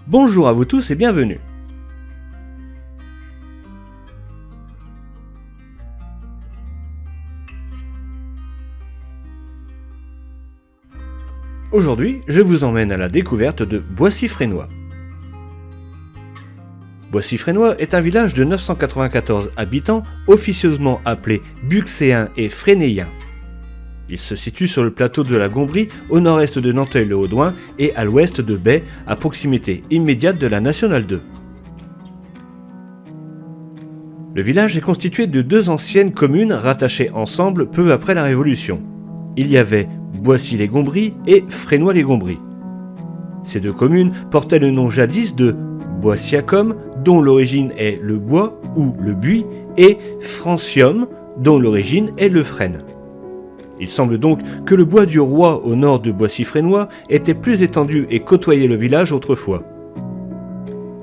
Bonjour à vous tous et bienvenue. Aujourd'hui, je vous emmène à la découverte de Boissy-Fresnois. Boissy-Fresnois est un village de 994 habitants, officieusement appelé Buxéens et Frénéiens. Il se situe sur le plateau de la Gombrie, au nord-est de Nanteuil-le-Haudouin et à l'ouest de Bay, à proximité immédiate de la Nationale 2. Le village est constitué de deux anciennes communes rattachées ensemble peu après la Révolution. Il y avait Boissy-les-Gombries et Fresnois-les-Gombries. Ces deux communes portaient le nom jadis de Boissiacum, dont l'origine est le bois ou le buis, et Francium, dont l'origine est le frêne. Il semble donc que le bois du Roi au nord de Boissy-Fresnois était plus étendu et côtoyait le village autrefois.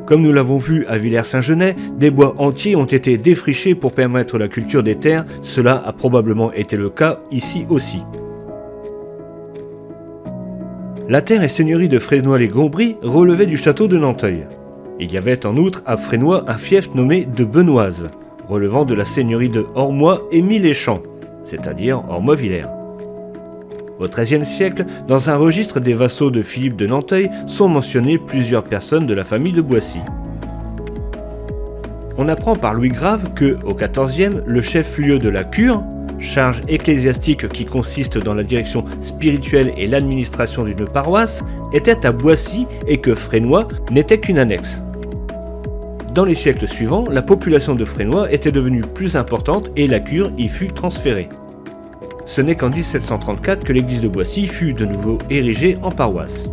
Comme nous l'avons vu à Villers-Saint-Genès, des bois entiers ont été défrichés pour permettre la culture des terres, cela a probablement été le cas ici aussi. La terre et seigneurie de Fresnois-les-Gombries relevait du château de Nanteuil. Il y avait en outre à Fresnois un fief nommé de Benoise, relevant de la seigneurie de Ormois et Miléchamps, c'est-à-dire Ormois-Villers. Au XIIIe siècle, dans un registre des vassaux de Philippe de Nanteuil, sont mentionnées plusieurs personnes de la famille de Boissy. On apprend par Louis Grave que, au XIVe, le chef-lieu de la cure, charge ecclésiastique qui consiste dans la direction spirituelle et l'administration d'une paroisse, était à Boissy et que Fresnois n'était qu'une annexe. Dans les siècles suivants, la population de Fresnois était devenue plus importante et la cure y fut transférée. Ce n'est qu'en 1734 que l'église de Boissy fut de nouveau érigée en paroisse.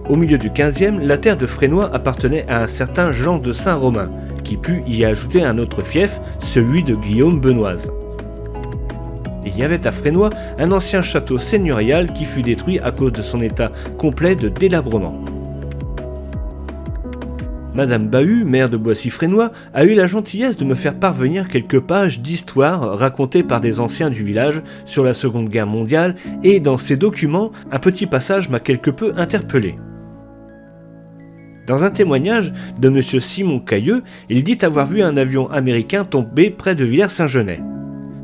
Au milieu du XVe, la terre de Fresnois appartenait à un certain Jean de Saint-Romain, qui put y ajouter un autre fief, celui de Guillaume Benoise. Il y avait à Fresnois un ancien château seigneurial qui fut détruit à cause de son état complet de délabrement. Madame Bahut, maire de Boissy-Fresnois, a eu la gentillesse de me faire parvenir quelques pages d'histoire racontées par des anciens du village sur la Seconde Guerre mondiale et dans ces documents, un petit passage m'a quelque peu interpellé. Dans un témoignage de M. Simon Cailleux, il dit avoir vu un avion américain tomber près de Villers-Saint-Genès.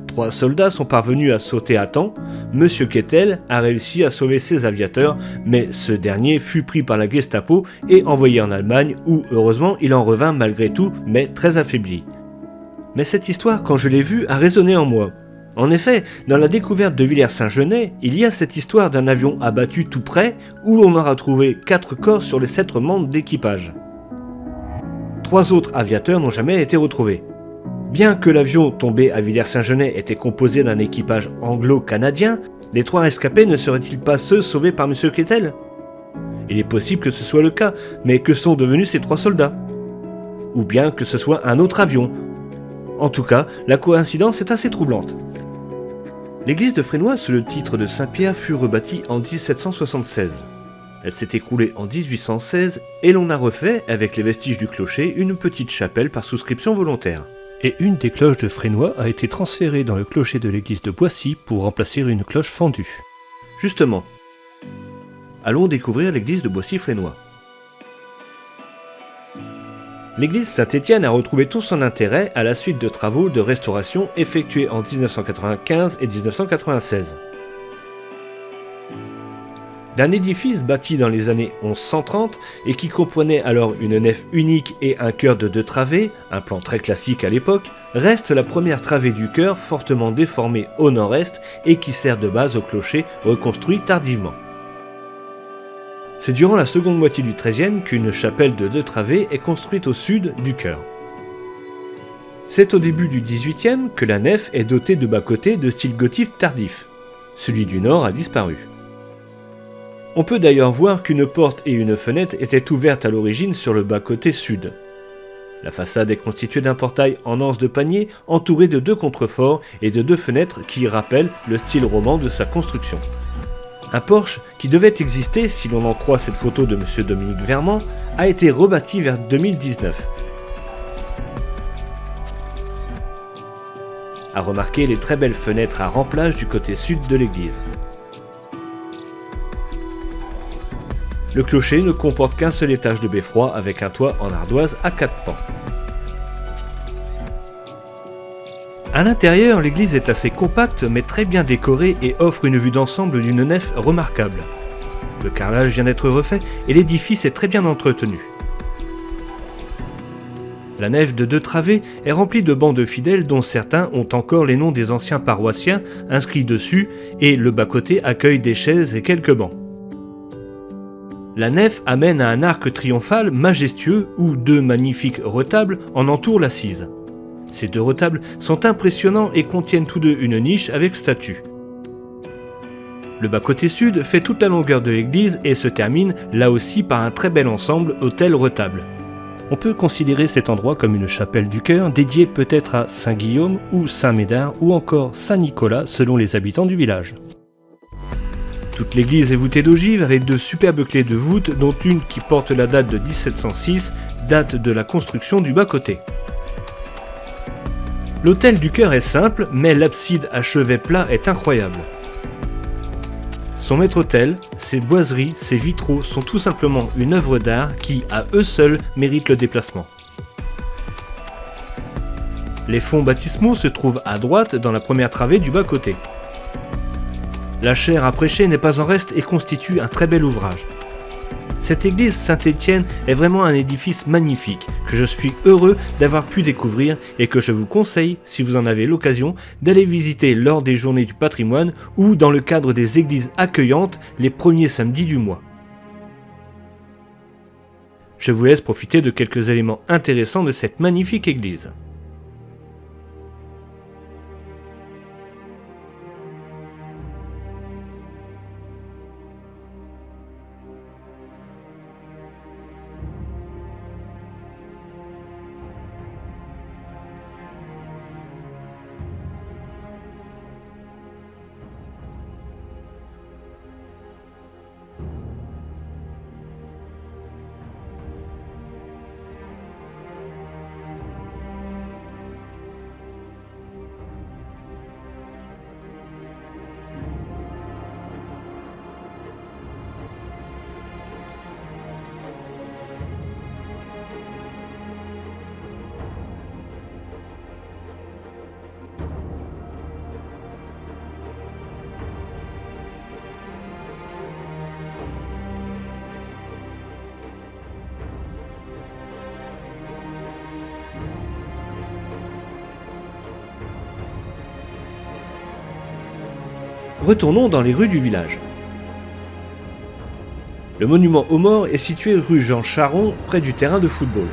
3 soldats sont parvenus à sauter à temps. M. Kettel a réussi à sauver ses aviateurs, mais ce dernier fut pris par la Gestapo et envoyé en Allemagne où, heureusement, il en revint malgré tout, mais très affaibli. Mais cette histoire, quand je l'ai vue, a résonné en moi. En effet, dans la découverte de Villers-Saint-Genès, il y a cette histoire d'un avion abattu tout près où l'on aura trouvé 4 corps sur les 7 membres d'équipage. 3 autres aviateurs n'ont jamais été retrouvés. Bien que l'avion tombé à Villers-Saint-Genès était composé d'un équipage anglo-canadien, les 3 rescapés ne seraient-ils pas ceux sauvés par M. Kettel ? Il est possible que ce soit le cas, mais que sont devenus ces 3 soldats ? Ou bien que ce soit un autre avion ? En tout cas, la coïncidence est assez troublante. L'église de Fresnois, sous le titre de Saint-Pierre, fut rebâtie en 1776. Elle s'est écroulée en 1816 et l'on a refait, avec les vestiges du clocher, une petite chapelle par souscription volontaire. Et une des cloches de Fresnois a été transférée dans le clocher de l'église de Boissy pour remplacer une cloche fendue. Justement, allons découvrir l'église de Boissy-Fresnois. L'église Saint-Étienne a retrouvé tout son intérêt à la suite de travaux de restauration effectués en 1995 et 1996. D'un édifice bâti dans les années 1130 et qui comprenait alors une nef unique et un chœur de 2 travées, un plan très classique à l'époque, reste la première travée du chœur fortement déformée au nord-est et qui sert de base au clocher reconstruit tardivement. C'est durant la seconde moitié du XIIIe qu'une chapelle de 2 travées est construite au sud du chœur. C'est au début du XVIIIe que la nef est dotée de bas-côtés de style gothique tardif. Celui du nord a disparu. On peut d'ailleurs voir qu'une porte et une fenêtre étaient ouvertes à l'origine sur le bas-côté sud. La façade est constituée d'un portail en anse de panier entouré de 2 contreforts et de 2 fenêtres qui rappellent le style roman de sa construction. Un porche qui devait exister, si l'on en croit cette photo de M. Dominique Vermand, a été rebâti vers 2019. À remarquer les très belles fenêtres à remplage du côté sud de l'église. Le clocher ne comporte qu'un seul étage de beffroi avec un toit en ardoise à 4 pans. À l'intérieur, l'église est assez compacte mais très bien décorée et offre une vue d'ensemble d'une nef remarquable. Le carrelage vient d'être refait et l'édifice est très bien entretenu. La nef de 2 travées est remplie de bancs de fidèles dont certains ont encore les noms des anciens paroissiens inscrits dessus et le bas-côté accueille des chaises et quelques bancs. La nef amène à un arc triomphal majestueux où 2 magnifiques retables en entourent l'assise. Ces 2 retables sont impressionnants et contiennent tous deux une niche avec statue. Le bas-côté sud fait toute la longueur de l'église et se termine là aussi par un très bel ensemble autel-retable. On peut considérer cet endroit comme une chapelle du chœur dédiée peut-être à Saint-Guillaume ou Saint-Médard ou encore Saint-Nicolas selon les habitants du village. Toute l'église est voûtée d'ogives avec 2 superbes clés de voûte dont une qui porte la date de 1706, date de la construction du bas-côté. L'autel du chœur est simple, mais l'abside à chevet plat est incroyable. Son maître-autel, ses boiseries, ses vitraux sont tout simplement une œuvre d'art qui, à eux seuls, mérite le déplacement. Les fonds baptismaux se trouvent à droite dans la première travée du bas-côté. La chaire à prêcher n'est pas en reste et constitue un très bel ouvrage. Cette église Saint-Étienne est vraiment un édifice magnifique que je suis heureux d'avoir pu découvrir et que je vous conseille, si vous en avez l'occasion, d'aller visiter lors des journées du patrimoine ou dans le cadre des églises accueillantes les premiers samedis du mois. Je vous laisse profiter de quelques éléments intéressants de cette magnifique église. Retournons dans les rues du village. Le monument aux morts est situé rue Jean Charon, près du terrain de football.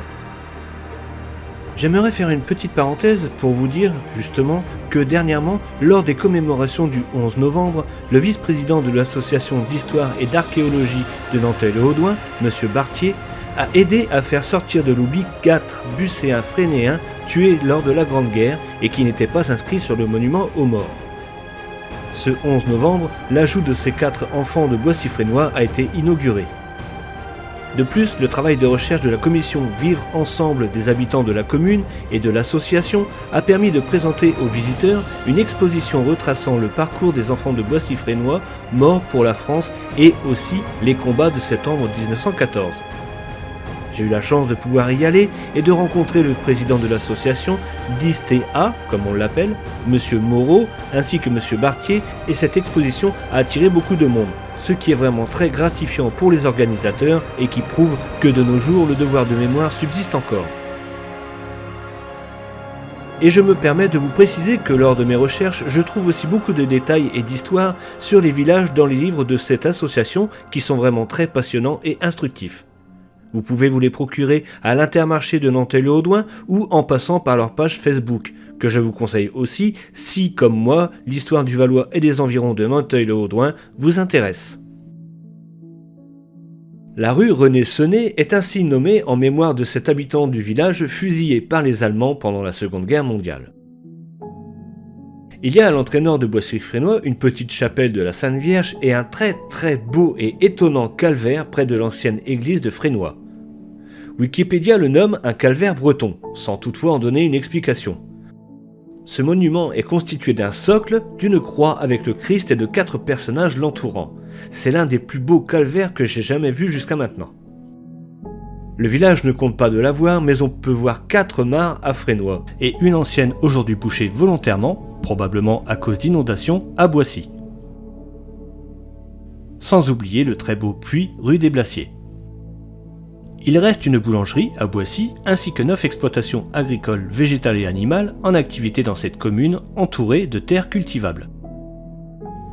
J'aimerais faire une petite parenthèse pour vous dire, justement, que dernièrement, lors des commémorations du 11 novembre, le vice-président de l'association d'histoire et d'archéologie de Nanteuil-le-Haudouin, M. Bartier, a aidé à faire sortir de l'oubli 4 Bucéens frénéens tués lors de la Grande Guerre et qui n'étaient pas inscrits sur le monument aux morts. Ce 11 novembre, l'ajout de ces 4 enfants de Boissy-Frénois a été inauguré. De plus, le travail de recherche de la commission Vivre ensemble des habitants de la commune et de l'association a permis de présenter aux visiteurs une exposition retraçant le parcours des enfants de Boissy-Frénois morts pour la France et aussi les combats de septembre 1914. J'ai eu la chance de pouvoir y aller et de rencontrer le président de l'association, DISTA, comme on l'appelle, M. Moreau, ainsi que M. Bartier, et cette exposition a attiré beaucoup de monde, ce qui est vraiment très gratifiant pour les organisateurs et qui prouve que de nos jours le devoir de mémoire subsiste encore. Et je me permets de vous préciser que lors de mes recherches, je trouve aussi beaucoup de détails et d'histoires sur les villages dans les livres de cette association qui sont vraiment très passionnants et instructifs. Vous pouvez vous les procurer à l'Intermarché de Nanteuil-le-Haudouin ou en passant par leur page Facebook, que je vous conseille aussi si, comme moi, l'histoire du Valois et des environs de Nanteuil-le-Haudouin vous intéresse. La rue René-Senet est ainsi nommée en mémoire de cet habitant du village fusillé par les Allemands pendant la Seconde Guerre mondiale. Il y a à l'entrée nord de Boissy-Frénois une petite chapelle de la Sainte Vierge et un très beau et étonnant calvaire près de l'ancienne église de Frénois. Wikipédia le nomme un calvaire breton, sans toutefois en donner une explication. Ce monument est constitué d'un socle, d'une croix avec le Christ et de 4 personnages l'entourant. C'est l'un des plus beaux calvaires que j'ai jamais vus jusqu'à maintenant. Le village ne compte pas de l'avoir, mais on peut voir 4 mares à Fresnoy, et une ancienne aujourd'hui bouchée volontairement, probablement à cause d'inondations, à Boissy. Sans oublier le très beau puits rue des Blassiers. Il reste une boulangerie à Boissy, ainsi que 9 exploitations agricoles, végétales et animales en activité dans cette commune entourée de terres cultivables.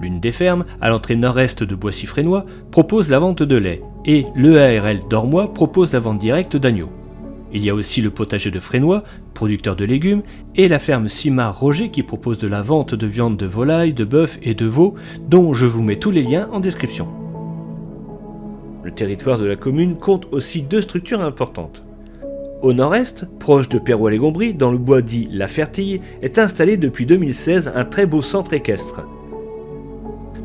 L'une des fermes, à l'entrée nord-est de Boissy-Fresnoy, propose la vente de lait, et l'EARL d'Ormois propose la vente directe d'agneaux. Il y a aussi le potager de Fresnoy, producteur de légumes, et la ferme Simard-Roger qui propose de la vente de viande de volaille, de bœuf et de veau, dont je vous mets tous les liens en description. Le territoire de la commune compte aussi 2 structures importantes. Au nord-est, proche de Perrois-les-Gombry, dans le bois dit La Fertille, est installé depuis 2016 un très beau centre équestre.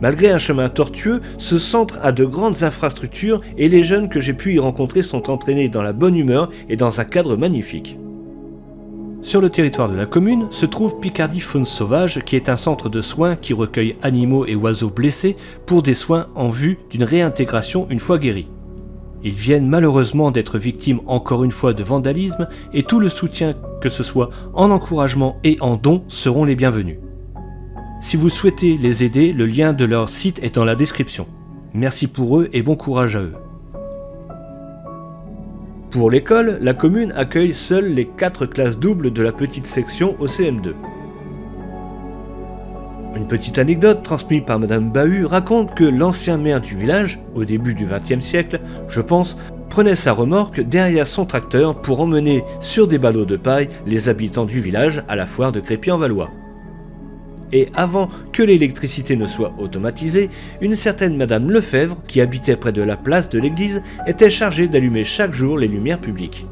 Malgré un chemin tortueux, ce centre a de grandes infrastructures et les jeunes que j'ai pu y rencontrer sont entraînés dans la bonne humeur et dans un cadre magnifique. Sur le territoire de la commune se trouve Picardie Faune Sauvage, qui est un centre de soins qui recueille animaux et oiseaux blessés pour des soins en vue d'une réintégration une fois guéris. Ils viennent malheureusement d'être victimes encore une fois de vandalisme et tout le soutien, que ce soit en encouragement et en dons, seront les bienvenus. Si vous souhaitez les aider, le lien de leur site est dans la description. Merci pour eux et bon courage à eux. Pour l'école, la commune accueille seules les 4 classes doubles de la petite section au CM2. Une petite anecdote transmise par Madame Bahut raconte que l'ancien maire du village, au début du XXe siècle, je pense, prenait sa remorque derrière son tracteur pour emmener sur des ballots de paille les habitants du village à la foire de Crépy-en-Valois. Et avant que l'électricité ne soit automatisée, une certaine Madame Lefebvre, qui habitait près de la place de l'église, était chargée d'allumer chaque jour les lumières publiques.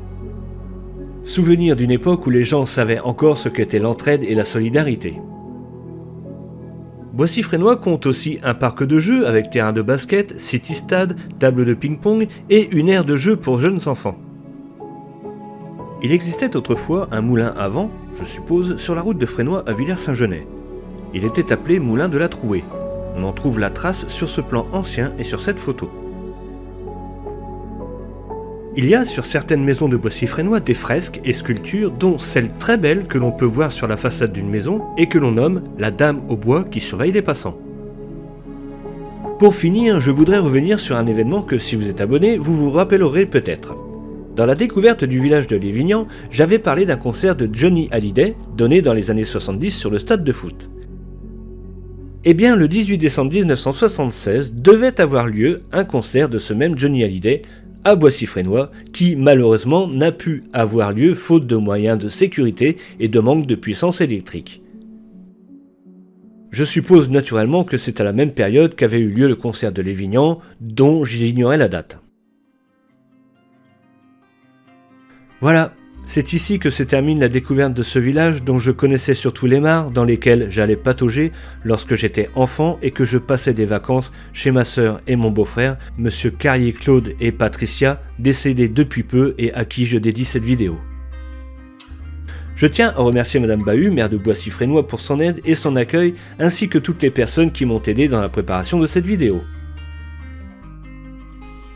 Souvenir d'une époque où les gens savaient encore ce qu'était l'entraide et la solidarité. Boissy-Fresnoy compte aussi un parc de jeux avec terrain de basket, city-stade, table de ping-pong et une aire de jeux pour jeunes enfants. Il existait autrefois un moulin à vent, je suppose, sur la route de Fresnoy à Villers-Saint-Genêt. Il était appelé Moulin de la Trouée. On en trouve la trace sur ce plan ancien et sur cette photo. Il y a sur certaines maisons de Boissy-Fresnoy des fresques et sculptures, dont celle très belle que l'on peut voir sur la façade d'une maison et que l'on nomme la Dame au bois qui surveille les passants. Pour finir, je voudrais revenir sur un événement que si vous êtes abonné, vous vous rappellerez peut-être. Dans la découverte du village de Lévignan, j'avais parlé d'un concert de Johnny Hallyday donné dans les années 70 sur le stade de foot. Eh bien, le 18 décembre 1976 devait avoir lieu un concert de ce même Johnny Hallyday à Boissy-Fresnoy, qui malheureusement n'a pu avoir lieu faute de moyens de sécurité et de manque de puissance électrique. Je suppose naturellement que c'est à la même période qu'avait eu lieu le concert de Lévignan, dont j'ignorais la date. Voilà. C'est ici que se termine la découverte de ce village dont je connaissais surtout les mares dans lesquelles j'allais patauger lorsque j'étais enfant et que je passais des vacances chez ma sœur et mon beau-frère, Monsieur Carrier-Claude et Patricia, décédés depuis peu et à qui je dédie cette vidéo. Je tiens à remercier Madame Bahut, maire de Boissy-Fresnoy, pour son aide et son accueil, ainsi que toutes les personnes qui m'ont aidé dans la préparation de cette vidéo.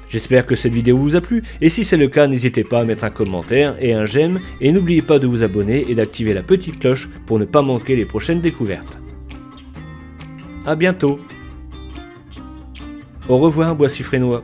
J'espère que cette vidéo vous a plu, et si c'est le cas, n'hésitez pas à mettre un commentaire et un j'aime, et n'oubliez pas de vous abonner et d'activer la petite cloche pour ne pas manquer les prochaines découvertes. A bientôt. Au revoir Boissy-Fresnoy.